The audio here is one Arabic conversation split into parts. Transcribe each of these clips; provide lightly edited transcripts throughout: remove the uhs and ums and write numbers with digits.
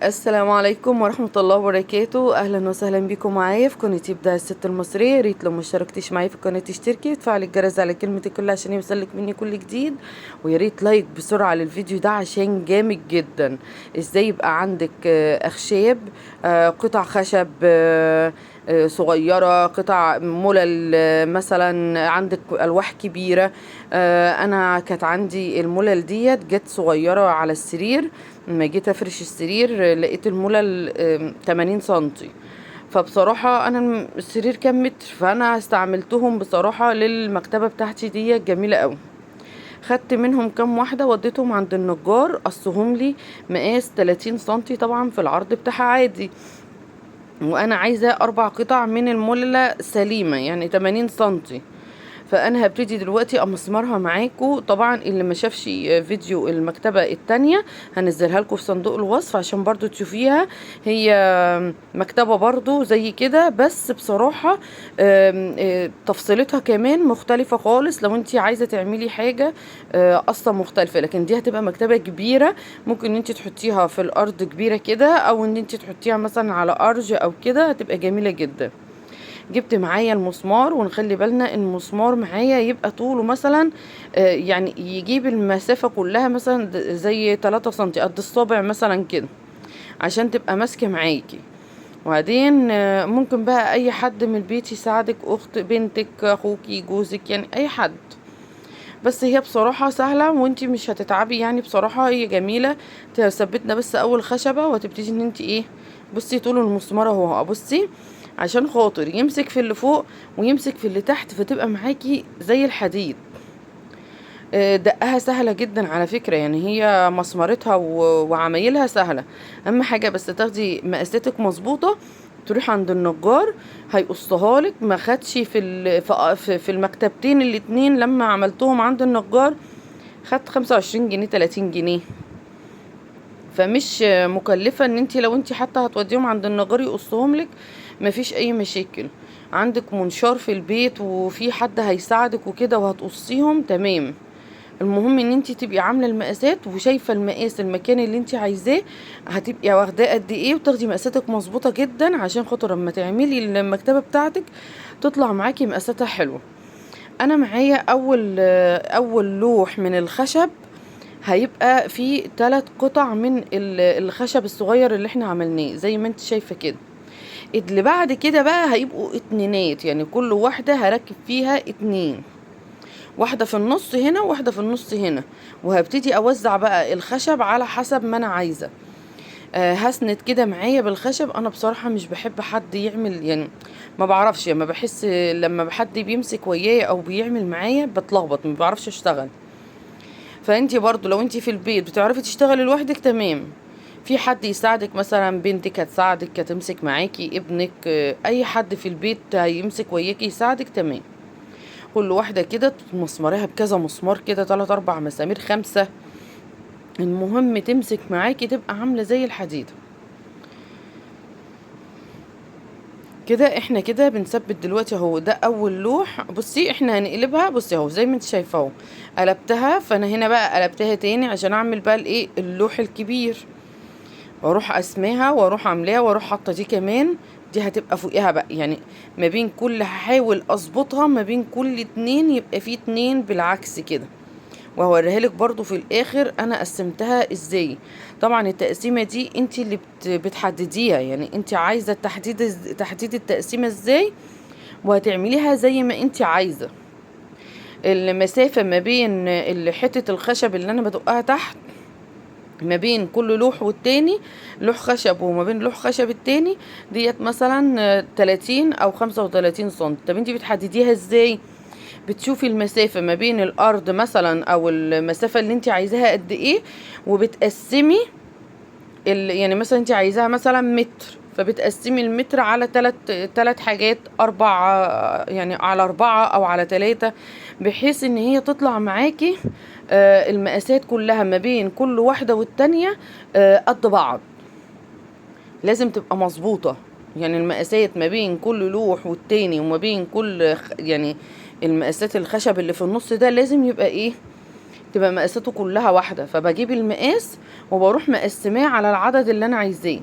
السلام عليكم ورحمة الله وبركاته. أهلا وسهلا بكم معايا في قناة إبداع الست المصرية. يا ريت لو مشتركتيش معايا في القناة تشتركي وتفعلي الجرس على كلمة الكل عشان يوصلك مني كل جديد. ويا ريت لايك بسرعة للفيديو ده عشان جامد جدا. ازاي يبقى عندك أخشاب، قطع خشب صغيرة، قطع ملل، مثلا عندك ألواح كبيرة. أنا كانت عندي الملل ديت جت صغيرة على السرير. لما جيت افرش السرير لقيت الملل 80 سنتي. فبصراحة انا السرير كام متر، فانا استعملتهم بصراحة للمكتبة بتاعتي دي جميلة قوي. خدت منهم كام واحدة وديتهم عند النجار قصهم لي مقاس 30 سنتي، طبعا في العرض بتاعها عادي. وانا عايزة 4 قطع من الملة سليمة، يعني 80 سنتي. فانا هبتدي دلوقتي امسمرها معاكم. طبعا اللي ما شافش فيديو المكتبة التانية هنزلها لكم في صندوق الوصف عشان برضو تشوفيها. هي مكتبة برضو زي كده، بس بصراحة تفصيلتها كمان مختلفة خالص. لو انت عايزة تعملي حاجة اصلا مختلفة، لكن دي هتبقى مكتبة كبيرة. ممكن انت تحطيها في الارض كبيرة كده، او ان انت تحطيها مثلا على ارج او كده، هتبقى جميلة جدا. جبت معايا المسمار، ونخلي بالنا المسمار معايا يبقى طوله مثلا يعني يجيب المسافة كلها مثلا زي 3 سنتي، قد الصابع مثلا كده، عشان تبقى ماسكة معاكي. وبعدين ممكن بقى اي حد من البيت يساعدك، اخت، بنتك، اخوكي، جوزك، يعني اي حد. بس هي بصراحة سهلة وانتي مش هتتعبي، يعني بصراحة هي جميلة. ثبتنا بس اول خشبة وهتبتدي ان انتي ايه. بصي طول المسمار اهو، بصي عشان خاطر يمسك في اللي فوق ويمسك في اللي تحت، فتبقى معاكي زي الحديد. دقها سهلة جدا على فكرة، يعني هي مسمرتها وعمايلها سهلة. اهم حاجة بس تاخدي مقاساتك مظبوطة. تروح عند النجار هيقصها لك. ما خدش في المكتبتين الاتنين لما عملتهم عند النجار، خدت 25 جنيه 30 جنيه. فمش مكلفة ان انت لو انت حتى هتوديهم عند النجار يقصهم لك، مفيش اي مشاكل. عندك منشار في البيت وفي حد هيساعدك وكده وهتقصيهم تمام. المهم ان انت تبقي عامله المقاسات وشايفه المقاس المكان اللي انت عايزاه، هتبقي واخداه قد ايه، وتاخدي مقاساتك مظبوطه جدا عشان خاطر لما تعملي المكتبه بتاعتك تطلع معاكي مقاساتها حلوه. انا معايا اول لوح من الخشب، هيبقى فيه 3 قطع من الخشب الصغير اللي احنا عملناه زي ما انت شايفه كده. اللي بعد كده بقى هيبقوا اتنينات، يعني كل واحده هركب فيها 2، واحدة في النص هنا وواحدة في النص هنا. وهبتدي اوزع بقى الخشب على حسب ما انا عايزة. هسند كده معايا بالخشب. انا بصراحة مش بحب حد يعمل، يعني ما بعرفش، يعني ما بحس لما حد بيمسك ويايا او بيعمل معايا بتلخبط، ما بعرفش اشتغل. فانتي برضو لو انتي في البيت بتعرفي تشتغلي لوحدك تمام. في حد يساعدك، مثلا بنتك هتساعدك هتمسك معاكي، ابنك، اي حد في البيت هيمسك وياكي يساعدك تمام. كل واحدة كده مسمرها بكذا مسمار كده، 3 4 مسامير 5. المهم تمسك معاكي تبقى عاملة زي الحديدة كده. احنا كده بنثبت دلوقتي اهو. ده اول لوح. بصي احنا هنقلبها، بصي اهو زي ما انت شايفه اهو. قلبتها، فانا هنا بقى قلبتها تاني عشان اعمل بقى الايه اللوح الكبير. واروح اسماها واروح عاملاها واروح حاطه دي كمان. دي هتبقى فوقها بقى، يعني ما بين كل، هحاول اظبطها ما بين كل 2 يبقى في 2 بالعكس كده. وهوريها لك برضو في الاخر انا قسمتها ازاي. طبعا التقسيمه دي انت اللي بتحدديها، يعني انت عايزه تحديد التقسيمه ازاي، وهتعمليها زي ما انت عايزه. المسافه ما بين حته الخشب اللي انا بدقها تحت، ما بين كل لوح والتاني، لوح خشب وما بين لوح خشب التاني، ديت مثلا 30 او 35 سم. طب انت بتحدديها ازاي؟ بتشوفي المسافة ما بين الأرض مثلا، أو المسافة اللي انت عايزاها قد ايه، وبتقسمي يعني مثلا انت عايزاها مثلا متر، فبتقسمي المتر على تلات حاجات، 4، يعني على 4 أو على 3، بحيث ان هي تطلع معاكي المقاسات كلها ما بين كل واحدة والتانية قد بعض. لازم تبقى مظبوطة، يعني المقاسات ما بين كل لوح والتاني وما بين كل يعني المقاسات الخشب اللي في النص ده لازم يبقى ايه، تبقى مقاساته كلها واحده، فبجيب المقاس وبروح مقسماه على العدد اللي انا عايزاه.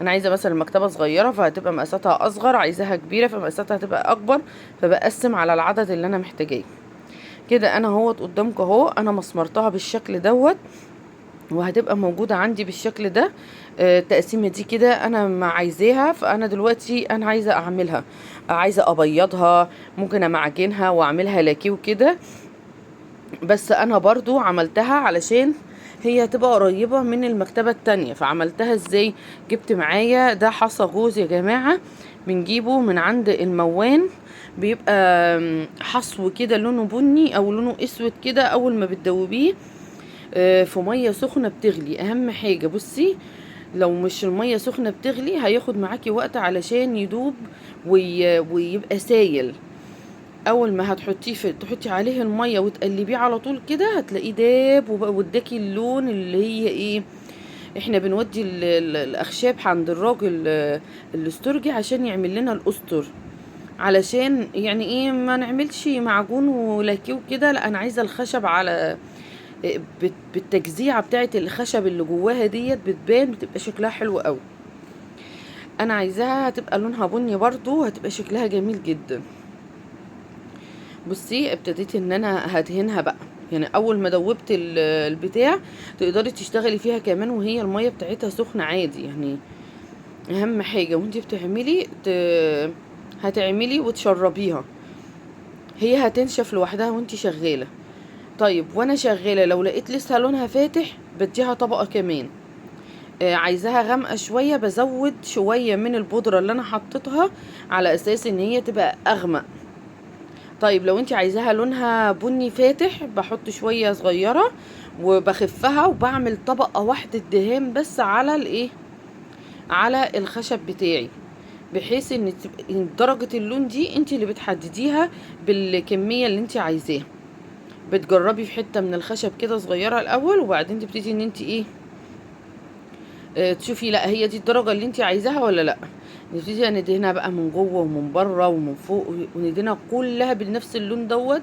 انا عايزه مثلا المكتبه صغيره فهتبقى مقاساتها اصغر، عايزاها كبيره فمقاساتها هتبقى اكبر، فبقسم على العدد اللي انا محتاجاه. كده انا اهوت قدامكم اهو، انا مسمرتها بالشكل دوت وهتبقى موجوده عندي بالشكل ده. التقسيمه دي كده انا ما عايزاها، فانا دلوقتي انا عايزه اعملها، عايزه ابيضها، ممكن امعجنها واعملها لاكيه وكده. بس انا برضو عملتها علشان هي هتبقى قريبة من المكتبة التانية. فعملتها ازاي؟ جبت معايا ده حصى جوز يا جماعة، بنجيبه من عند الموان، بيبقى حصو كده لونه بني او لونه اسود كده. اول ما بتدوبيه في مية سخنة بتغلي، اهم حاجة بصي لو مش المية سخنة بتغلي هياخد معاكي وقت علشان يدوب ويبقى سايل. اول ما هتحطيه تحطي عليه الميه وتقلبيه على طول كده هتلاقيه داب وبقى وداكي اللون اللي هي ايه. احنا بنودي الاخشاب عند الراجل الاسترجي عشان يعمل لنا الاسطر، علشان يعني ايه ما نعملش معجون ولاكيه كده. لا انا عايزه الخشب على بالتجزيعه بتاعه الخشب اللي جواها ديت بتبان، بتبقى شكلها حلو قوي. انا عايزاها هتبقى لونها بني برضو، هتبقى شكلها جميل جدا. بصي ابتديت ان انا هدهنها بقى، يعني اول ما دوبت البتاع تقدري تشتغلي فيها كمان وهي المية بتاعتها سخنة عادي. يعني اهم حاجة وانتي بتعملي هتعملي وتشربيها، هي هتنشف لوحدها وانتي شغالة. طيب وانا شغالة لو لقيت لسه لونها فاتح بديها طبقة كمان. عايزاها غامقة شوية بزود شوية من البودرة اللي انا حطيتها على اساس ان هي تبقى اغمق. طيب لو انت عايزاها لونها بني فاتح بحط شوية صغيرة وبخفها وبعمل طبقة واحدة دهان بس على الايه، على الخشب بتاعي، بحيث ان درجة اللون دي انت اللي بتحدديها بالكمية اللي انت عايزاها. بتجربي في حتة من الخشب كده صغيرة الاول وبعدين تبتدي ان انت ايه تشوفي لا هي دي الدرجة اللي انت عايزاها ولا لا. نبتدي ندهنها بقى من جوه ومن بره ومن فوق وندهنها كلها بنفس اللون دوت.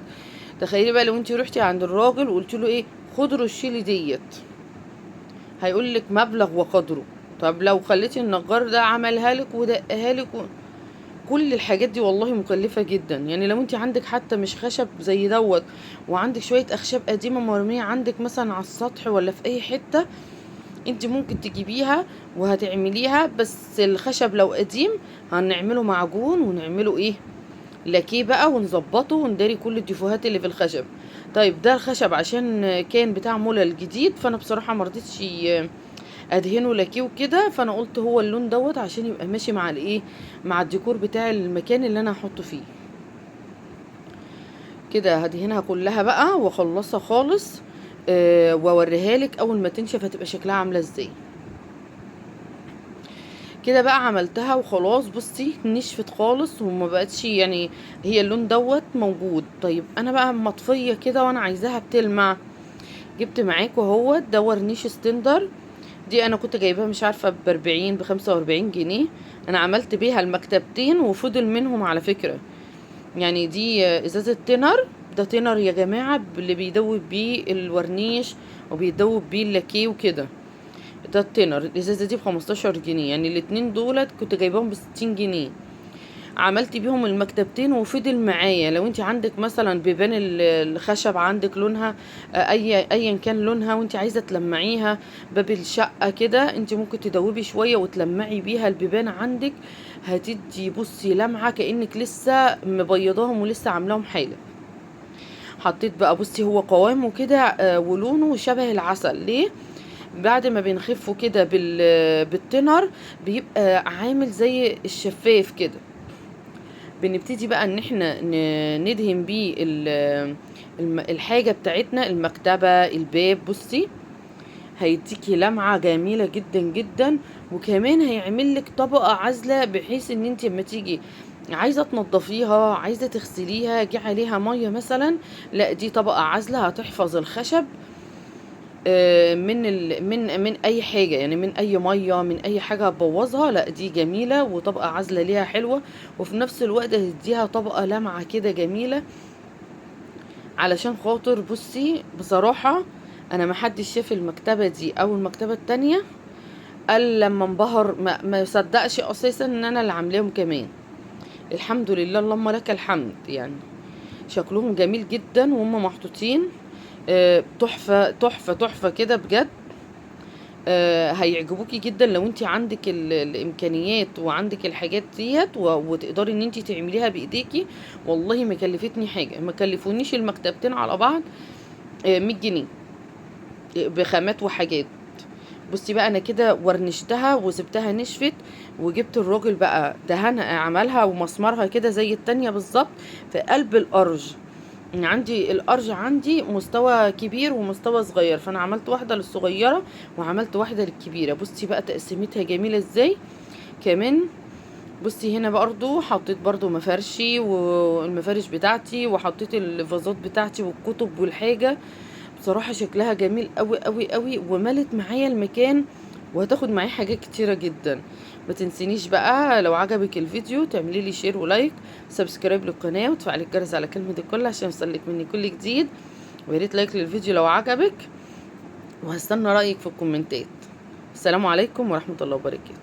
تخيلي بقى لو انت روحتي عند الراجل وقلت له ايه خد رشيلي ديت، هيقول لك مبلغ وقدره. طب لو خليتي النجار ده عملها لك ودقها لك كل الحاجات دي والله مكلفة جدا. يعني لو انت عندك حتى مش خشب زي دوت وعندك شوية اخشاب قديمة مرمية عندك مثلا على السطح ولا في اي حتة، انت ممكن تجيبيها وهتعمليها. بس الخشب لو قديم هنعمله معجون ونعمله ايه لاكيه بقى ونظبطه ونداري كل الديفوهات اللي في الخشب. طيب ده الخشب عشان كان بتاع مولا الجديد، فانا بصراحة مرضتش ادهنه لاكيه وكده، فانا قلت هو اللون دوت عشان يبقى ماشي مع الايه، مع الديكور بتاع المكان اللي انا هحطه فيه. كده هدهنها كلها بقى واخلصها خالص واوريها لك اول ما تنشف هتبقى شكلها عامله ازاي. كده بقى عملتها وخلاص. بصي نشفت خالص وما بقتش يعني هي اللون دوت موجود. طيب انا بقى مطفيه كده وانا عايزاها بتلمع. جبت معاكوا اهو ده ورنيش ستندر، دي انا كنت جايباها مش عارفه ب40 ب45 جنيه. انا عملت بيها المكتبتين وفضل منهم على فكره. يعني دي ازازه تينر، ده تينر يا جماعه اللي بيدوب بيه الورنيش وبيدوب بيه اللاكيه وكده. ده التينر الازازه دي ب15 جنيه، يعني الاتنين دولت كنت جايباهم ب60 جنيه. عملت بيهم المكتبتين وفضل معايا. لو انت عندك مثلا بيبان الخشب عندك لونها ايا كان لونها وانت عايزه تلمعيها، باب الشقه كده انت ممكن تدوبي شويه وتلمعي بيها البيبان عندك، هتدي بصي لمعه كانك لسه مبيضاهم ولسه عاملاهم حاله. حطيت بقى بصي هو قوامه كده ولونه شبه العسل. ليه؟ بعد ما بنخفه كده بالتنر بيبقى عامل زي الشفاف كده. بنبتدي بقى ان احنا ندهن بيه الحاجة بتاعتنا، المكتبة، الباب. بصي هيديكي لمعة جميلة جدا جدا، وكمان هيعمل لك طبقة عازلة بحيث ان انت لما تيجي عايزة تنضفيها عايزة تغسليها جه عليها مية مثلا، لا دي طبقة عازلة هتحفظ الخشب من اي حاجه، يعني من اي ميه من اي حاجه هتبوظها. لا دي جميله وطبقه عازله ليها حلوه، وفي نفس الوقت هتديها طبقه لمعه كده جميله. علشان خاطر بصي بصراحة انا محدش شاف المكتبة دي او المكتبة التانية قال لما انبهر، ما يصدقش اساسا ان انا اللي عاملاهم كمان. الحمد لله، اللهم لك الحمد. يعني شكلهم جميل جدا وهم محطوطين تحفة تحفة تحفة كده بجد. هيعجبوكي جدا لو انت عندك الامكانيات وعندك الحاجات ديت وتقدري ان انت تعمليها بايديكي. والله ما كلفتني حاجة، ما كلفونيش المكتبتين على بعض 100 جنيه بخامات وحاجات. بصي بقى انا كده ورنشتها وسبتها نشفت، وجبت الراجل بقى دهنها عملها ومسمرها كده زي التانية بالظبط في قلب الارج. عندي الارج عندي مستوى كبير ومستوى صغير، فانا عملت واحده للصغيره وعملت واحده للكبيره. بصي بقى تقسيمتها جميله ازاي كمان. بصي هنا برضو حطيت برضو مفارشي والمفارش بتاعتي، وحطيت الفازات بتاعتي والكتب والحاجه. بصراحة شكلها جميل قوي قوي قوي، وملت معايا المكان، وهتاخد معايا حاجات كتيرة جدا. ما تنسينيش بقى لو عجبك الفيديو تعملي لي شير ولايك، سبسكرايب للقناة، وتفعلي الجرس على كلمة الكل عشان يوصلك مني كل جديد. ويا ريت لايك للفيديو لو عجبك، وهستنى رأيك في الكومنتات. السلام عليكم ورحمة الله وبركاته.